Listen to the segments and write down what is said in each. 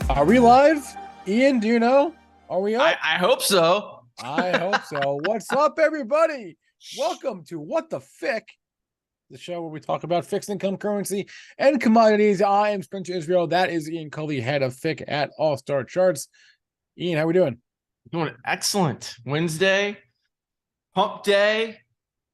Are we live? Ian, do you know? Are we I, up? I hope so. I hope so. What's up, everybody? Welcome to What the FICC, the show where we talk about fixed income currency and commodities. I am Spencer Israel. That is Ian Cully, head of FICC at All Star Charts. Ian, how we doing? Doing excellent. Wednesday, pump day.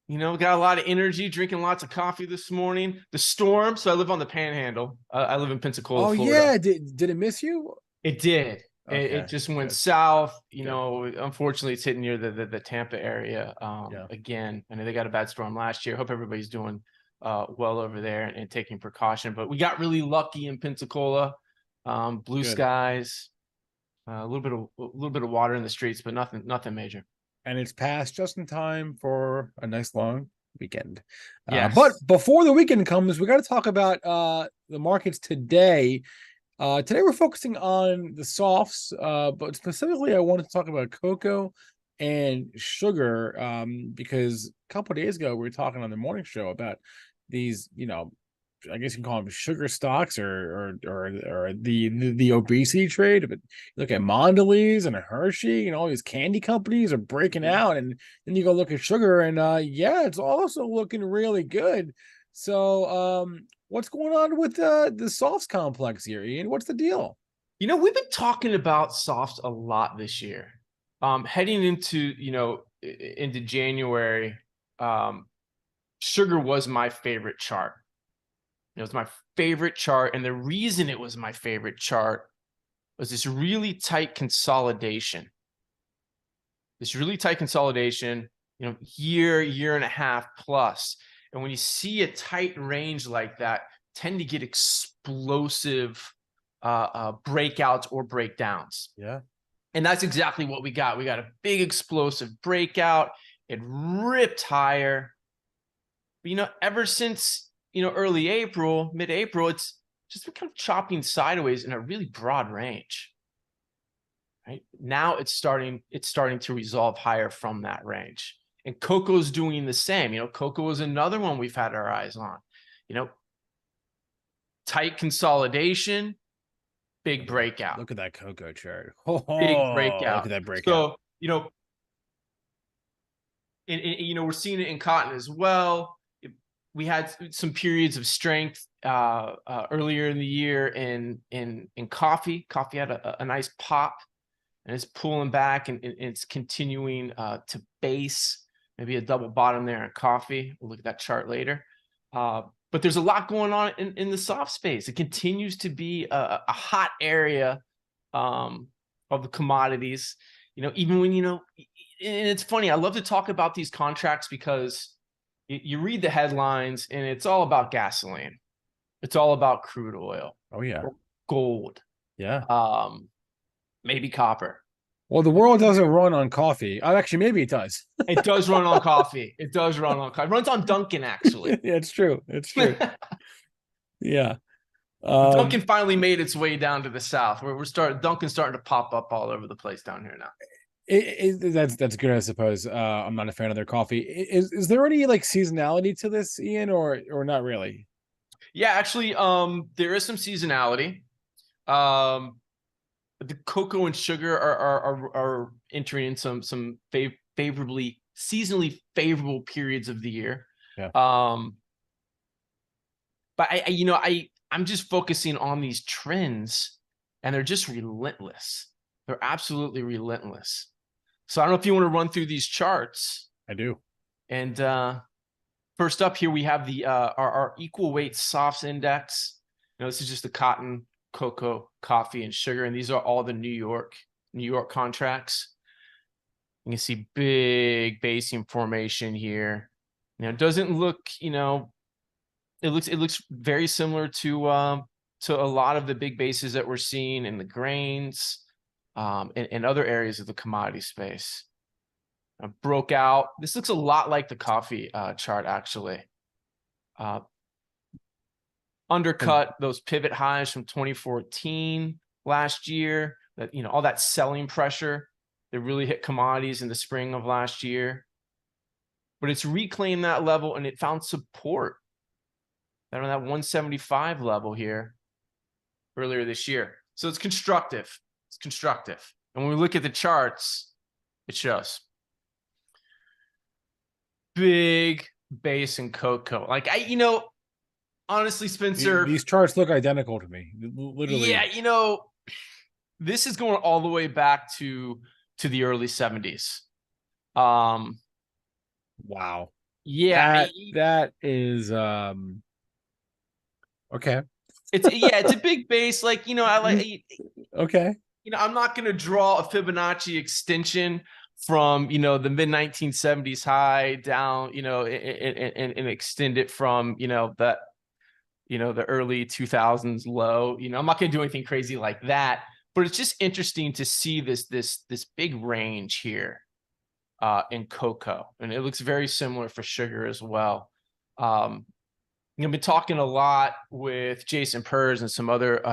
Got a lot of energy, drinking lots of coffee this morning. The storm. So I live on the Panhandle. I live in Pensacola, Oh Florida. yeah, did it miss you? It did. It Okay, just went good, south. good. Unfortunately, it's hitting near the Tampa area Yeah, again. I know they got a bad storm last year. Hope everybody's doing well over there and taking precaution. But we got really lucky in Pensacola. Blue good. skies, a little bit of water in the streets, but nothing major. And it's passed just in time for a nice long weekend. But Yes. before the weekend comes, we got to talk about the markets today. Today we're focusing on the softs, but specifically I wanted to talk about cocoa and sugar because a couple of days ago we were talking on the morning show about these, I guess you can call them sugar stocks or the obesity trade. But look at Mondelez and Hershey and all these candy companies are breaking out, and then you go look at sugar, and yeah, it's also looking really good. So what's going on with the softs complex here, Ian? What's the deal? We've been talking about softs a lot this year. Heading into January, sugar was my favorite chart. It was my favorite chart, and the reason it was my favorite chart was this really tight consolidation. Year and a half plus. And when you see a tight range like that, tend to get explosive breakouts or breakdowns. Yeah. And that's exactly what we got. We got a big explosive breakout. It ripped higher. But, ever since, early April, mid-April, it's just been kind of chopping sideways in a really broad range. Right now, it's starting to resolve higher from that range. And cocoa's doing the same. Cocoa is another one we've had our eyes on. Tight consolidation, big breakout. Look at that cocoa chart. Big Oh, look breakout. at that breakout. So, we're seeing it in cotton as well. We had some periods of strength earlier in the year in coffee. Coffee had a nice pop, and it's pulling back, and it's continuing to base, maybe a double bottom there in coffee. We'll look at that chart later. But there's a lot going on in the soft space. It continues to be a hot area of the commodities. Even when, and it's funny, I love to talk about these contracts because you read the headlines and it's all about gasoline. It's all about crude oil. Oh yeah. Gold. Yeah. Maybe copper. Well, the world doesn't run on coffee. Actually, maybe it does. It does run on coffee. It does run on coffee. It runs on Dunkin', actually. Yeah, it's true. It's true. Yeah. Dunkin' finally made its way down to the south. Dunkin's starting to pop up all over the place down here now. That's good, I suppose. I'm not a fan of their coffee. Is there any like seasonality to this, Ian, or not really? Yeah, actually, there is some seasonality. The cocoa and sugar are entering in some seasonally favorable periods of the year. Yeah. But I'm just focusing on these trends, and they're just relentless. They're absolutely relentless. So I don't know if you want to run through these charts. I do. And first up here, we have the our equal weight softs index. This is just the cotton, cocoa, coffee, and sugar, and these are all the New York contracts. You can see big basing formation here. It doesn't look, it looks very similar to a lot of the big bases that we're seeing in the grains and other areas of the commodity space. Broke out. This looks a lot like the coffee chart, actually. Undercut those pivot highs from 2014 last year. That all that selling pressure that really hit commodities in the spring of last year. But it's reclaimed that level, and it found support on that 175 level here earlier this year. So it's constructive. It's constructive. And when we look at the charts, it shows big base in cocoa. Like honestly, Spencer, These charts look identical to me. Literally. yeah, this is going all the way back to the early 70s. Wow. Yeah, that is okay. it's a big base. Like, I like, Okay. I'm not going to draw a Fibonacci extension from, the mid 1970s high down, and extend it from, that, the early 2000s low. I'm not going to do anything crazy like that, but it's just interesting to see this big range here in cocoa, and it looks very similar for sugar as well. I've been talking a lot with Jason Pers and some other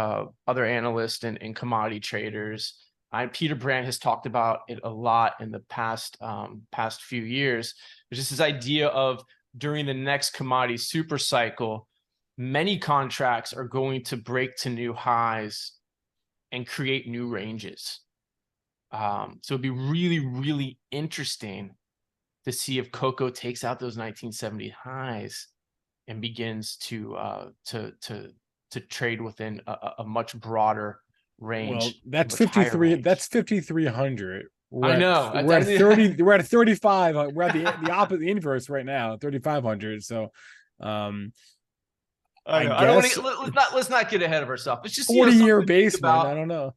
analysts and commodity traders. Peter Brandt has talked about it a lot in the past few years. There's just this idea of during the next commodity super cycle, many contracts are going to break to new highs and create new ranges. So it'd be really, really interesting to see if cocoa takes out those 1970 highs and begins to trade within a much broader range. Well, that's much higher 53. range. That's 5,300. I know. We're at 30. We're at 35. We're at the opposite, the inverse right now. 3,500. So, I don't want to. Let's not get ahead of ourselves. It's just 40-year base, man. I don't know.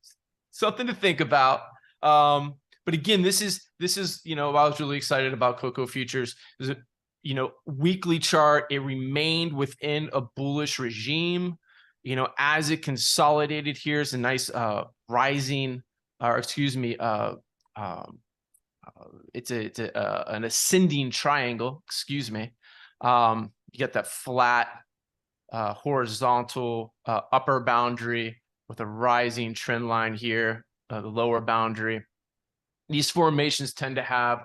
Something to think about. But again, this is I was really excited about cocoa futures. There's a weekly chart. It remained within a bullish regime. As it consolidated, here's a nice rising, or excuse me, it's an ascending triangle. Excuse me. You get that flat horizontal upper boundary with a rising trend line here, the lower boundary. These formations tend to have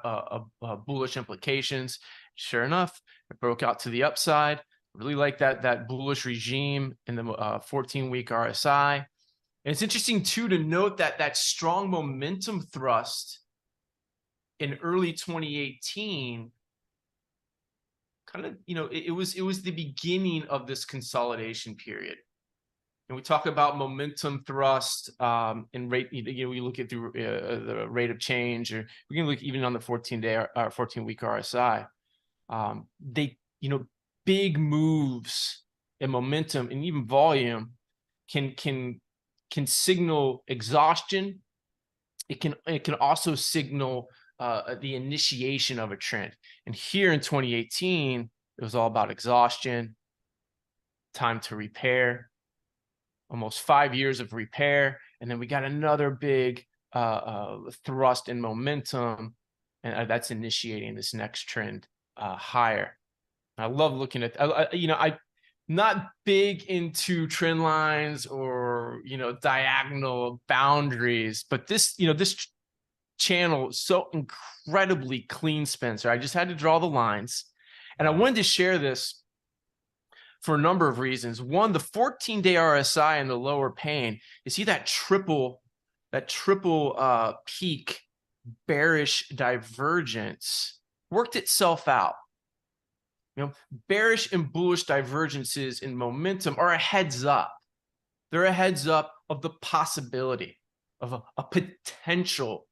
bullish implications. Sure enough, it broke out to the upside. Really like that bullish regime in the 14-week RSI. And it's interesting too to note that strong momentum thrust in early 2018 kind of, it was the beginning of this consolidation period. And we talk about momentum thrust and rate. We look at through the rate of change, or we can look even on the 14-week RSI. They, big moves in momentum and even volume can signal exhaustion. It can also signal the initiation of a trend. And here in 2018, it was all about exhaustion, time to repair. Almost 5 years of repair, and then we got another big thrust in momentum, and that's initiating this next trend higher. I love looking at, I'm not big into trend lines or diagonal boundaries, but this this channel is so incredibly clean, Spencer. I just had to draw the lines, and I wanted to share this for a number of reasons. One, the 14-day RSI in the lower pane, you see that triple peak bearish divergence worked itself out. Bearish and bullish divergences in momentum are a heads up. They're a heads up of the possibility of a potential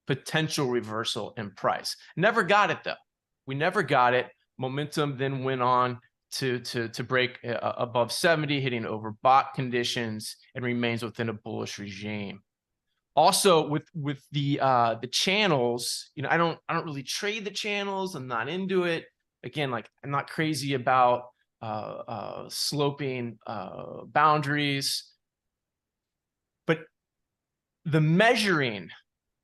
reversal in price. Never got it though. We never got it. Momentum then went on to break above 70, hitting overbought conditions, and remains within a bullish regime. Also, with the channels, I don't really trade the channels. I'm not into it. Again, like, I'm not crazy about sloping boundaries, but the measuring,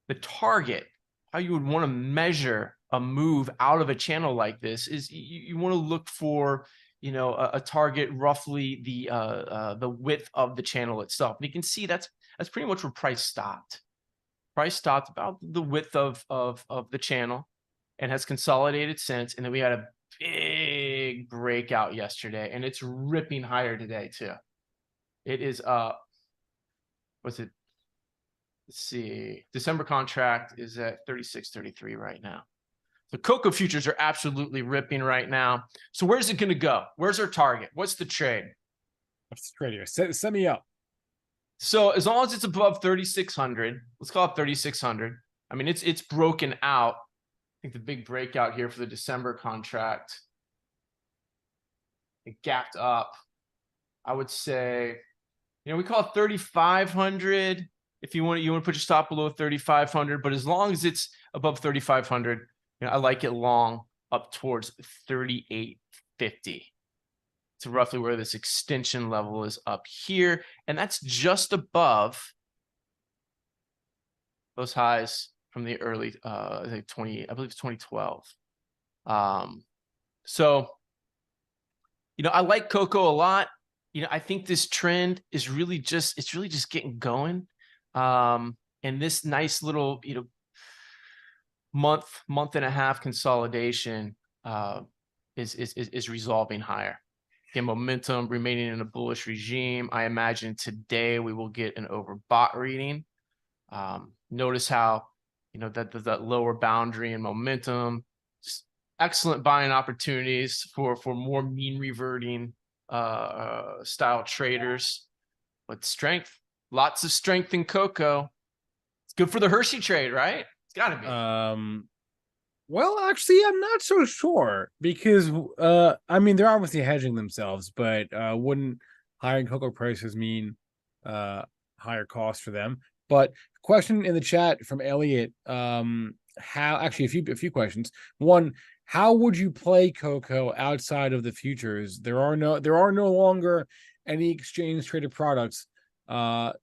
the target, how you would want to measure a move out of a channel like this is you want to look for a target roughly the width of the channel itself. And you can see that's pretty much where price stopped. Price stopped about the width of the channel and has consolidated since. And then we had a big breakout yesterday, and it's ripping higher today too. It is Was it? Let's see. December contract is at 36.33 right now. The cocoa futures are absolutely ripping right now. So where's it going to go? Where's our target? What's the trade? What's the trade here? Set me up. So as long as it's above 3,600, let's call it 3,600. I mean, it's broken out. I think the big breakout here for the December contract, it gapped up. I would say, we call it 3,500. If you want to put your stop below 3,500, but as long as it's above 3,500, I like it long up towards 3,850. It's roughly where this extension level is up here, and that's just above those highs from the early, I think I believe it's 2012. So, I like cocoa a lot. I think this trend is really just getting going. And this nice little, month and a half consolidation is resolving higher. Again, momentum remaining in a bullish regime. I imagine today we will get an overbought reading. Notice how that lower boundary and momentum, just excellent buying opportunities for more mean reverting style traders. But strength, lots of strength in cocoa. It's good for the Hershey trade, right? It's got to be. Well, actually, I'm not so sure because I mean they're obviously hedging themselves, but wouldn't higher cocoa prices mean higher costs for them? But question in the chat from Elliot, how actually a few questions. One, how would you play cocoa outside of the futures? There are no longer any exchange traded products that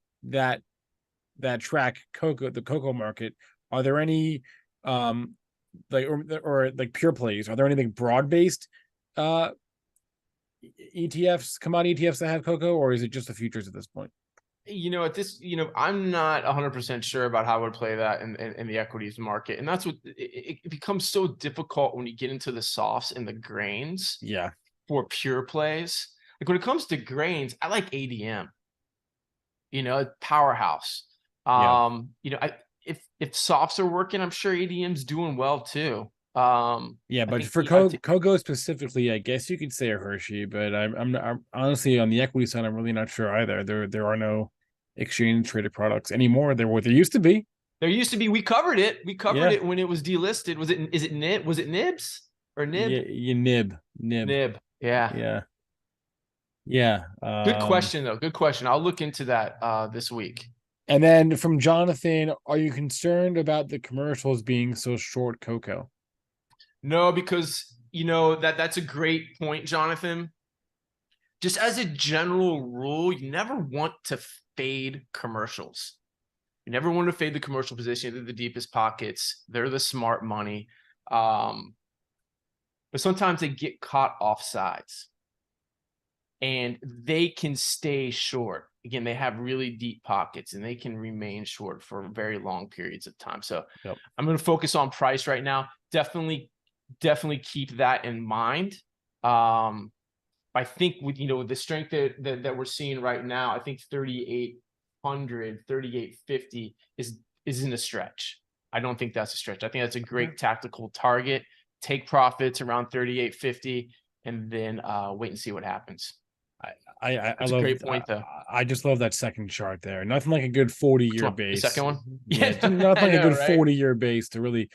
track the cocoa market. Are there any or like pure plays? Are there anything broad-based ETFs, commodity ETFs that have cocoa, or is it just the futures at this point? At this, I'm not 100% sure about how I would play that in the equities market. And that's what it becomes so difficult when you get into the softs and the grains. Yeah. For pure plays. Like when it comes to grains, I like ADM, powerhouse. Yeah. If softs are working, I'm sure ADM's doing well too. Yeah, but for cocoa specifically, I guess you could say a Hershey, but I'm honestly on the equity side, I'm really not sure either. There are no exchange traded products anymore. There used to be. There used to be. We covered it. We covered it when it was delisted. Was it Nib? Was it Nibs or Nib? Yeah, Nib. Yeah. Yeah. Good question though. Good question. I'll look into that this week. And then from Jonathan, are you concerned about the commercials being so short cocoa? No, because that's a great point, Jonathan. Just as a general rule, you never want to fade commercials. You never want to fade the commercial position. They're the deepest pockets. They're the smart money. But sometimes they get caught off sides. And they can stay short. Again, they have really deep pockets and they can remain short for very long periods of time. So I'm going to focus on price right now. Definitely keep that in mind. I think with the strength that we're seeing right now, I think 3,800, 3,850 isn't a stretch. I don't think that's a stretch. I think that's a great tactical target. Take profits around 3,850 and then wait and see what happens. That's a great point, though. I just love that second chart there. Nothing like a good 40-year base. The second one? Yeah, nothing like a good 40-year base to really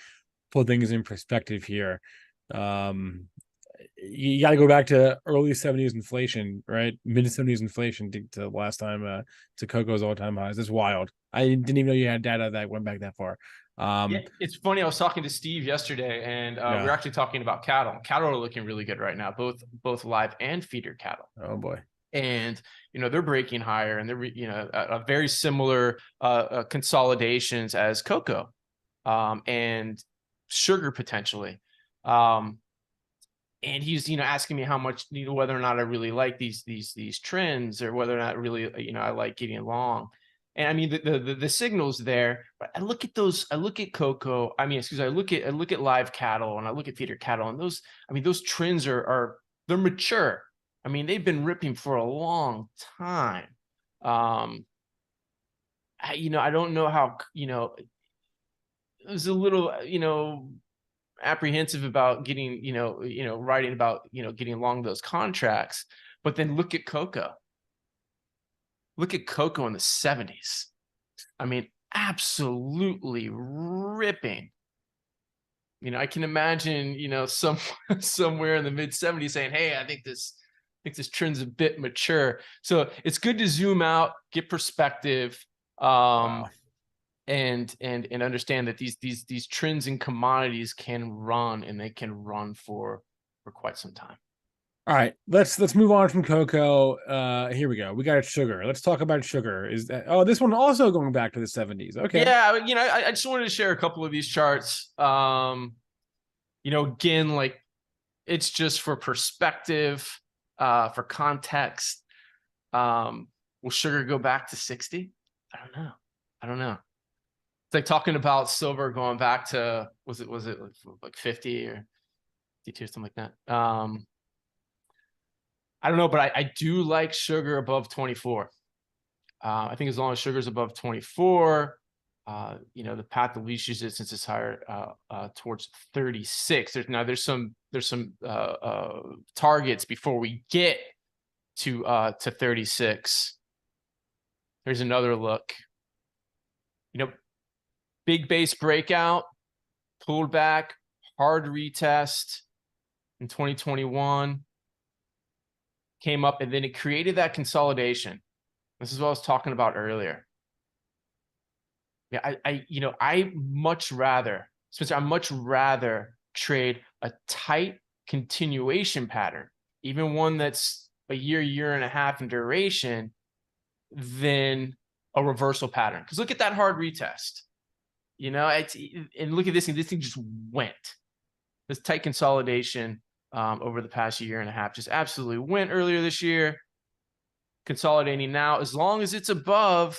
put things in perspective here. You got to go back to early 70s inflation, right? Mid 70s inflation to last time to cocoa's all-time highs. It's wild. I didn't even know you had data that went back that far. Yeah, it's funny. I was talking to Steve yesterday, and we're actually talking about cattle. Cattle are looking really good right now, both live and feeder cattle. Oh boy. And they're breaking higher, and they're a very similar consolidations as cocoa and sugar potentially. And he's asking me how much whether or not I really like these trends, or whether or not really I like getting along. And I mean the signals there, but I look at those. I look at cocoa. I look at live cattle, and I look at feeder cattle, and those trends are they're mature. I mean, they've been ripping for a long time. I don't know how, it was a little, apprehensive about getting, writing about, getting along those contracts. But then look at cocoa. Look at cocoa in the 70s. I mean, absolutely ripping. I can imagine, somewhere in the mid 70s saying, "Hey, I think this trend's a bit mature." So it's good to zoom out, get perspective, Wow. and understand that these trends in commodities can run, and they can run for quite some time. All right, let's move on from cocoa. Here we go. We got sugar. Let's talk about sugar. Is that this one also going back to the 70s? Okay. Yeah, I just wanted to share a couple of these charts. Again, like, it's just for perspective, for context. Will sugar go back to 60? I don't know. It's like talking about silver going back to, was it like 50 or 52 or something like that. I don't know, but I do like sugar above 24. I think as long as sugar's above 24, the path of least uses it since it's higher towards 36. There's some targets before we get to 36. Here's another look. Big base breakout, pulled back, hard retest in 2021, came up, and then it created that consolidation. This is what I was talking about earlier. Yeah, I much rather, Spencer, I much rather trade a tight continuation pattern, even one that's a year and a half in duration, than a reversal pattern. Because look at that hard retest. And look at this thing. This thing just went. This tight consolidation over the past year and a half just absolutely went earlier this year. Consolidating now, as long as it's above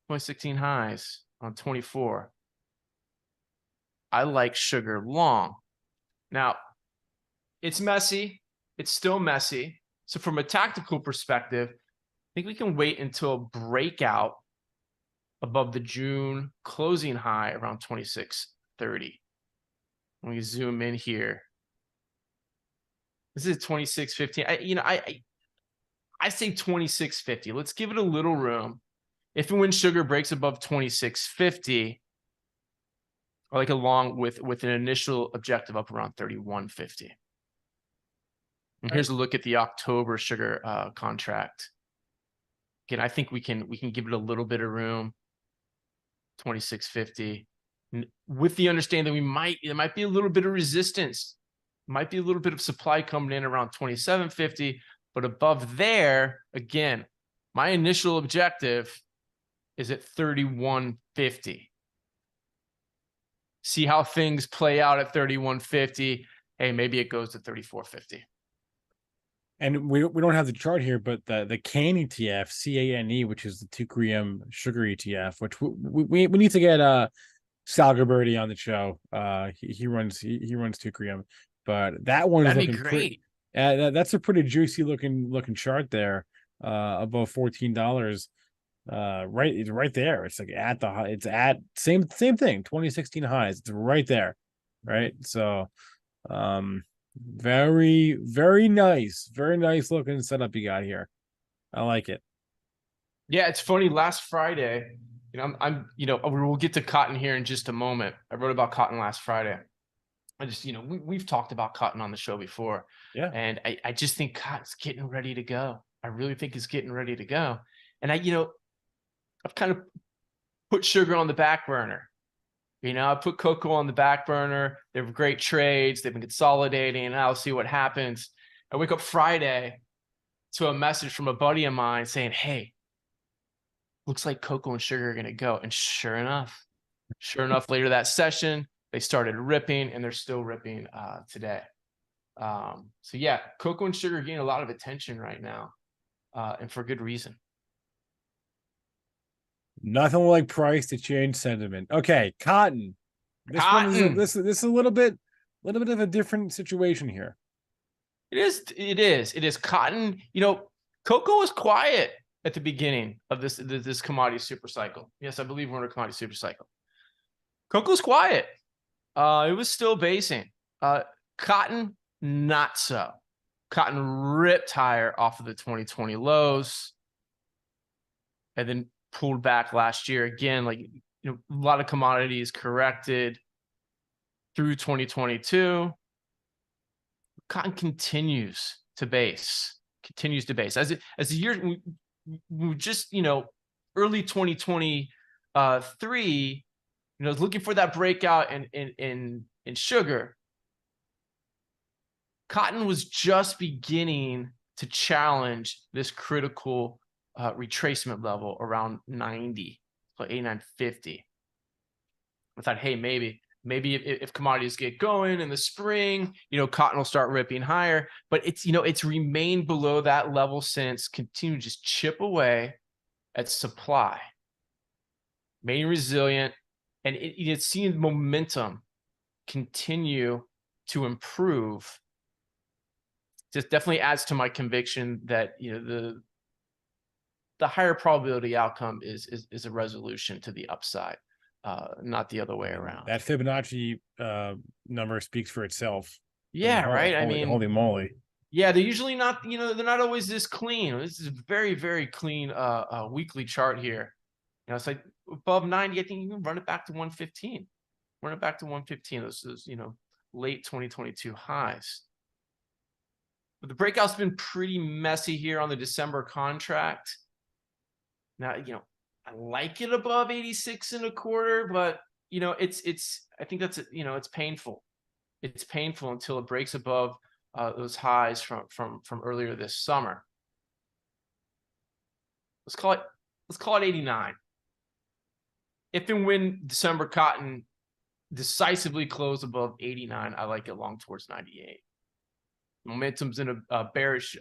2016 highs on 24. I like sugar long. Now, it's messy. It's still messy. So from a tactical perspective, I think we can wait until a breakout above the June closing high around 2630. When we zoom in here, this is 2615. I say 2650. Let's give it a little room. If and when sugar breaks above 2650, I like along with an initial objective up around 3150. And here's a look at the October sugar contract. Again, I think we can give it a little bit of room. 2650, with the understanding that there might be a little bit of resistance, might be a little bit of supply coming in around 2750, but above there, again, my initial objective is at 3150. See how things play out at 3150. Hey, maybe it goes to 3450. And we don't have the chart here, but the CANE ETF, CANE, which is the 2-gram sugar ETF, which we need to get Sal Gerberti on the show. He runs 2-gram, but that one is That'd be looking great. That's a pretty juicy looking chart there, above $14. It's right there. It's like it's at same thing, 2016 highs. It's right there, right? So, very nice looking setup you got here. I like it. Yeah, it's funny. Last Friday, we'll get to cotton here in just a moment. I wrote about cotton last Friday. I just, we've talked about cotton on the show before. Yeah. And I just think cotton's getting ready to go. I really think it's getting ready to go. And I've kind of put sugar on the back burner. I put cocoa on the back burner. They're great trades. They've been consolidating, and I'll see what happens. I wake up Friday to a message from a buddy of mine saying, "Hey, looks like cocoa and sugar are going to go." And sure enough, later that session, they started ripping, and they're still ripping today. So yeah, cocoa and sugar are getting a lot of attention right now, and for good reason. Nothing like price to change sentiment. Okay, cotton. This is a little bit of a different situation here. It is. Cotton, cocoa is quiet. at the beginning of this commodity super cycle. Yes, I believe we're in a commodity super cycle. Cocoa's quiet. It was still basing. Cotton, not so. Cotton ripped higher off of the 2020 lows and then pulled back last year again. Like, a lot of commodities corrected through 2022. Cotton continues to base. As the year, we just, early 2023, looking for that breakout in sugar. Cotton was just beginning to challenge this critical retracement level around 90, so 89.50. I thought, hey, maybe if commodities get going in the spring, cotton will start ripping higher. But it's remained below that level since, continue to just chip away at supply, remaining resilient, and it's seen momentum continue to improve. Just definitely adds to my conviction that the higher probability outcome is a resolution to the upside, not the other way around. That Fibonacci number speaks for itself. Yeah, right. Holy moly. Yeah, they're usually not, they're not always this clean. This is a very, very clean weekly chart here. It's like above 90, I think you can run it back to 115. Run it back to 115. Those late 2022 highs. But the breakout's been pretty messy here on the December contract. Now, I like it above 86 and a quarter, but it's I think that's it's painful. It's painful until it breaks above those highs from earlier this summer. Let's call it 89. If and when December cotton decisively close above 89, I like it long towards 98. Momentum's in a bullish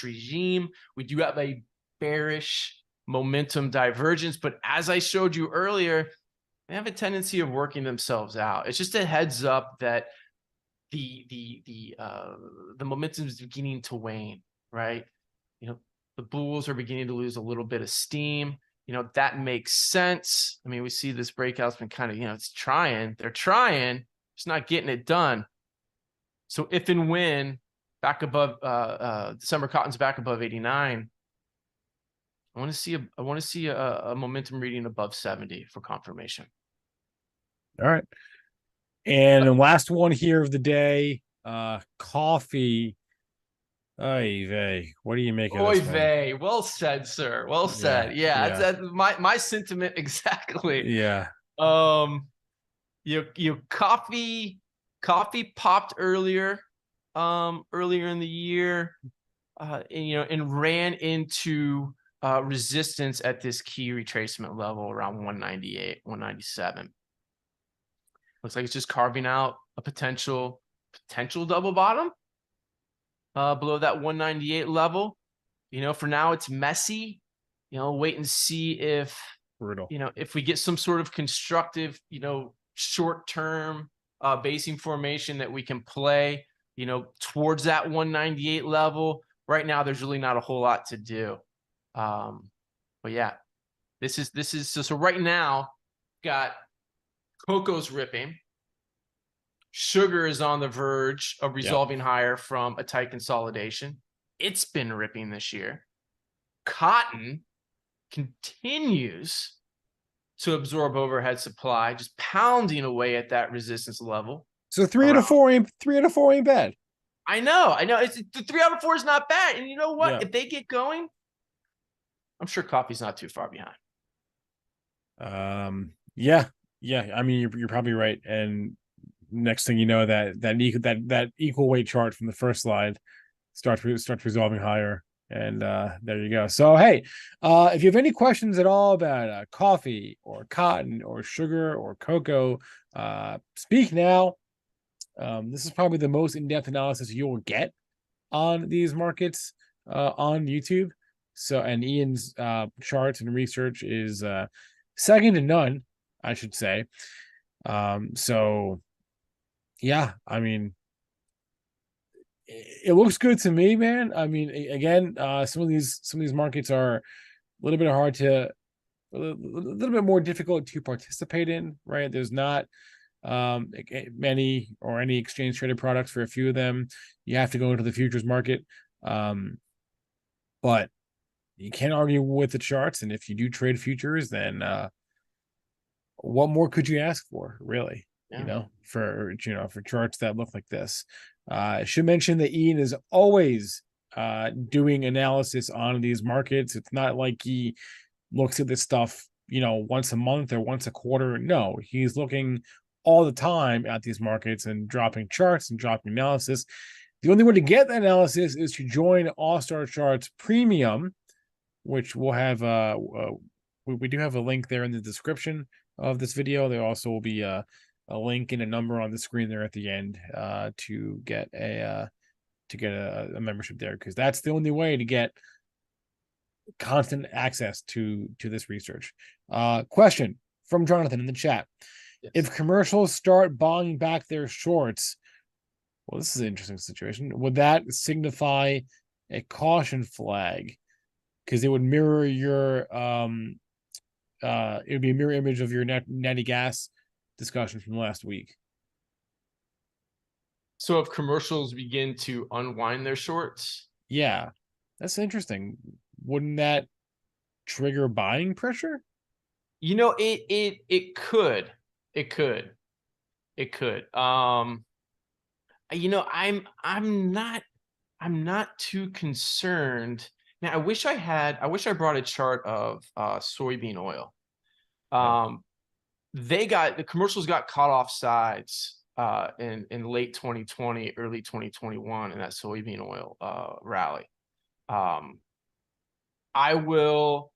regime. We do have a bearish momentum divergence, but as I showed you earlier, they have a tendency of working themselves out. It's just a heads up that the momentum is beginning to wane, right? The bulls are beginning to lose a little bit of steam. That makes sense. I mean, we see this breakout's been kind of, they're trying, it's not getting it done. So if and when back above December cotton's back above 89, I want to see a momentum reading above 70 for confirmation. All right. And the last one here of the day, coffee. Oy vey. What do you make of this one? Oy vey. Well said, sir. Well said. Yeah. That's my sentiment exactly. Yeah. Coffee popped earlier in the year, and ran into resistance at this key retracement level around 198, 197. Looks like it's just carving out a potential double bottom below that 198 level. For now it's messy. Wait and see if brutal. If we get some sort of constructive, short-term basing formation that we can play, towards that 198 level. Right now, there's really not a whole lot to do. But yeah, this is so right now, got cocoa's ripping. Sugar is on the verge of resolving higher from a tight consolidation. It's been ripping this year. Cotton continues to absorb overhead supply, just pounding away at that resistance level. So 3 out of 4 ain't bad. I know. It's the 3 out of 4 is not bad. And you know what? Yeah. If they get going, I'm sure coffee's not too far behind. Yeah. I mean, you're probably right. And next thing you know, that equal weight chart from the first slide starts resolving higher. And there you go. So hey, if you have any questions at all about coffee or cotton or sugar or cocoa, speak now. This is probably the most in-depth analysis you will get on these markets on YouTube. So, and Ian's charts and research is second to none, I should say. So yeah, I mean, it looks good to me, man. I mean, again, some of these markets are a little bit hard to, a little bit more difficult to participate in, right? There's not many or any exchange traded products for a few of them. You have to go into the futures market. But you can't argue with the charts. And if you do trade futures, then what more could you ask for, really? Yeah. For charts that look like this. I should mention that Ian is always doing analysis on these markets. It's not like he looks at this stuff, once a month or once a quarter. No, he's looking all the time at these markets and dropping charts and dropping analysis. The only way to get that analysis is to join All Star Charts Premium, which we'll have. We do have a link there in the description of this video. There also will be a link and a number on the screen there at the end to get a membership there, because that's the only way to get constant access to this research. Question from Jonathan in the chat. Yes. If commercials start buying back their shorts, well, this is an interesting situation. Would that signify a caution flag? Because it would mirror your it would be a mirror image of your natty gas discussion from last week. So if commercials begin to unwind their shorts, yeah, that's interesting. Wouldn't that trigger buying pressure? it could. I'm not too concerned. Now I wish I brought a chart of soybean oil. The commercials got caught off sides in late 2020, early 2021 in that soybean oil rally. I will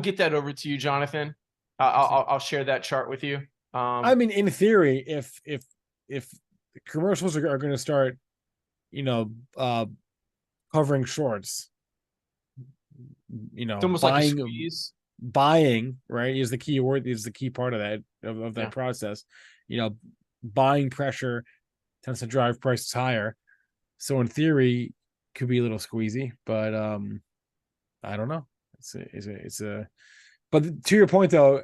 get that over to you, Jonathan. I'll share that chart with you. I mean, in theory, if the commercials are going to start, covering shorts, it's almost like a squeeze. Buying, right, is the key word, is the key part of that process. Buying pressure tends to drive prices higher. So in theory, could be a little squeezy, but I don't know. But to your point though,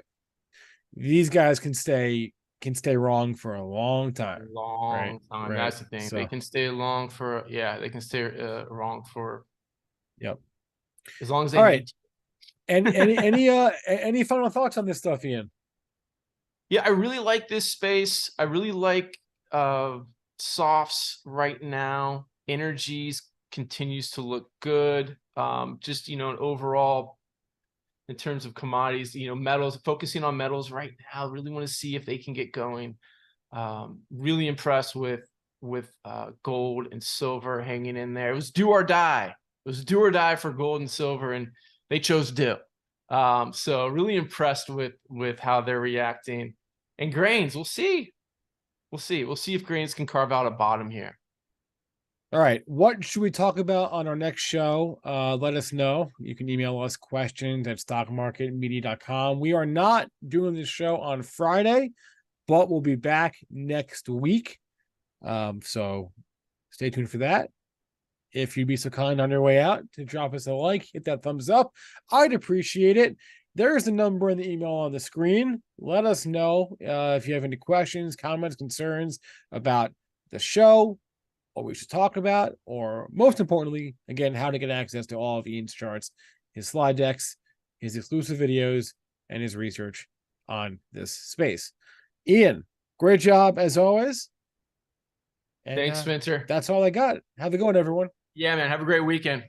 these guys can stay wrong for a long time. Time. Right? That's the thing. So, they can stay wrong for wrong for as long as they need to. And any final thoughts on this stuff, Ian? Yeah, I really like this space. I really like softs right now. Energies continues to look good. Just an overall, in terms of commodities, metals, focusing on metals right now. Really want to see if they can get going. Really impressed with gold and silver hanging in there. It was do or die. It was do or die for gold and silver, and they chose do. So really impressed with how they're reacting. And grains, we'll see. We'll see if grains can carve out a bottom here. All right. What should we talk about on our next show? Let us know. You can email us questions at stockmarketmedia.com. We are not doing this show on Friday, but we'll be back next week. So stay tuned for that. If you'd be so kind on your way out to drop us a like, hit that thumbs up, I'd appreciate it. There's the number in the email on the screen. Let us know if you have any questions, comments, concerns about the show, what we should talk about, or most importantly, again, how to get access to all of Ian's charts, his slide decks, his exclusive videos, and his research on this space. Ian, great job as always. And, thanks, Spencer. That's all I got. Have a good one, everyone. Yeah, man. Have a great weekend.